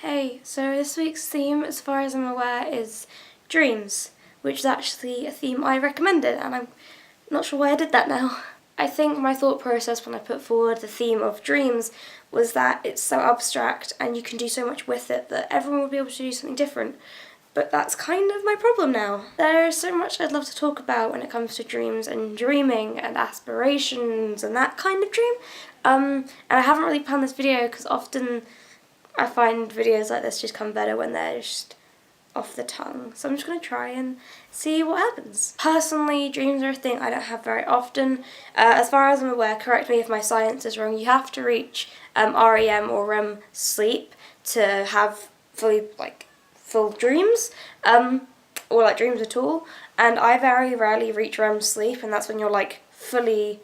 Hey, so this week's theme, as far as I'm aware, is dreams, which is actually a theme I recommended, and I'm not sure why I did that now. I think my thought process when I put forward the theme of dreams was that it's so abstract and you can do so much with it that everyone will be able to do something different. But that's kind of my problem now. There's so much I'd love to talk about when it comes to dreams and dreaming and aspirations and that kind of dream. And I haven't really planned this video because often I find videos like this just come better when they're just off the tongue. So I'm just going to try and see what happens. Personally, dreams are a thing I don't have very often. As far as I'm aware, correct me if my science is wrong, you have to reach REM or REM sleep to have full dreams, or dreams at all. And I very rarely reach REM sleep, and that's when you're fully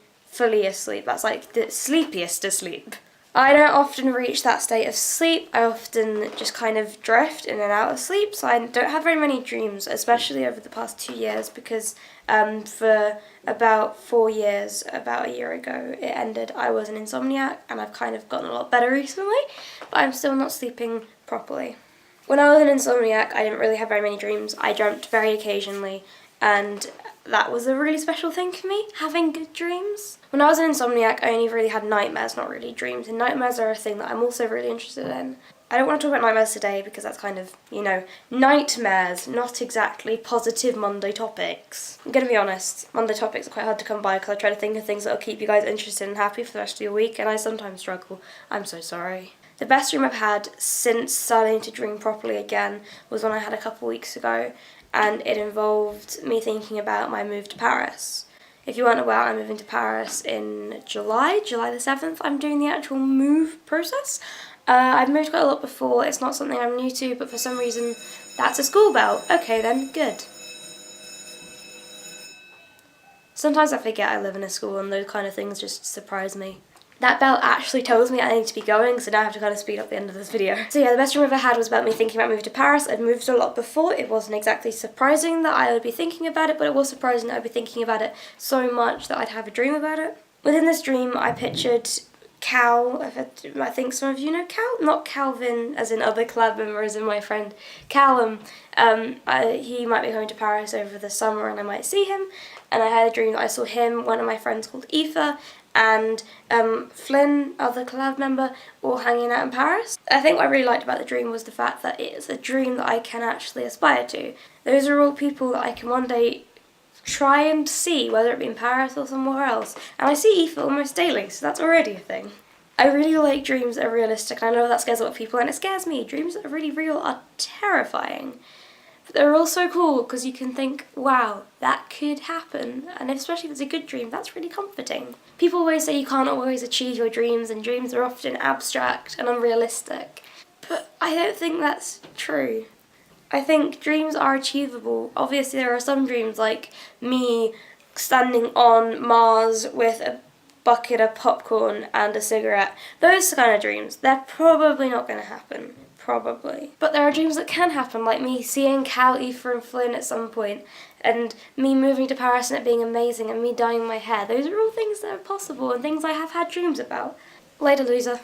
asleep. That's like the sleepiest asleep. I don't often reach that state of sleep. I often just kind of drift in and out of sleep, so I don't have very many dreams, especially over the past 2 years, because for about 4 years, about a year ago, it ended. I was an insomniac, and I've kind of gotten a lot better recently, but I'm still not sleeping properly. When I was an insomniac, I didn't really have very many dreams. I dreamt very occasionally, and that was a really special thing for me, having good dreams. When I was an insomniac, I only really had nightmares, not really dreams, and nightmares are a thing that I'm also really interested in. I don't want to talk about nightmares today because that's kind of, nightmares, not exactly positive Monday topics. I'm going to be honest, Monday topics are quite hard to come by because I try to think of things that will keep you guys interested and happy for the rest of your week, and I sometimes struggle. I'm so sorry. The best dream I've had since starting to dream properly again was one I had a couple weeks ago, and it involved me thinking about my move to Paris. If you weren't aware, I'm moving to Paris in July the 7th. I'm doing the actual move process. I've moved quite a lot before, it's not something I'm new to, but for some reason that's a school bell. Okay then, good. Sometimes I forget I live in a school and those kind of things just surprise me. That bell actually tells me I need to be going, so now I have to kind of speed up the end of this video. So yeah, the best dream I've ever had was about me thinking about moving to Paris. I'd moved a lot before. It wasn't exactly surprising that I would be thinking about it, but it was surprising that I'd be thinking about it so much that I'd have a dream about it. Within this dream, I pictured Cal. I think some of you know Cal? Not Calvin, as in other collab members, and my friend Callum. He might be coming to Paris over the summer and I might see him. And I had a dream that I saw him, one of my friends called Aoife, and Flynn, other collab member, all hanging out in Paris. I think what I really liked about the dream was the fact that it is a dream that I can actually aspire to. Those are all people that I can one day try and see, whether it be in Paris or somewhere else. And I see Aoife almost daily, so that's already a thing. I really like dreams that are realistic, and I know that scares a lot of people, and it scares me. Dreams that are really real are terrifying. But they're all so cool because you can think, wow, that could happen. And especially if it's a good dream, that's really comforting. People always say you can't always achieve your dreams, and dreams are often abstract and unrealistic. But I don't think that's true. I think dreams are achievable. Obviously there are some dreams like me standing on Mars with a bucket of popcorn and a cigarette. Those kind of dreams, they're probably not going to happen. Probably. But there are dreams that can happen, like me seeing Cal, Aoife and Flynn at some point, and me moving to Paris and it being amazing, and me dyeing my hair. Those are all things that are possible and things I have had dreams about. Later, loser.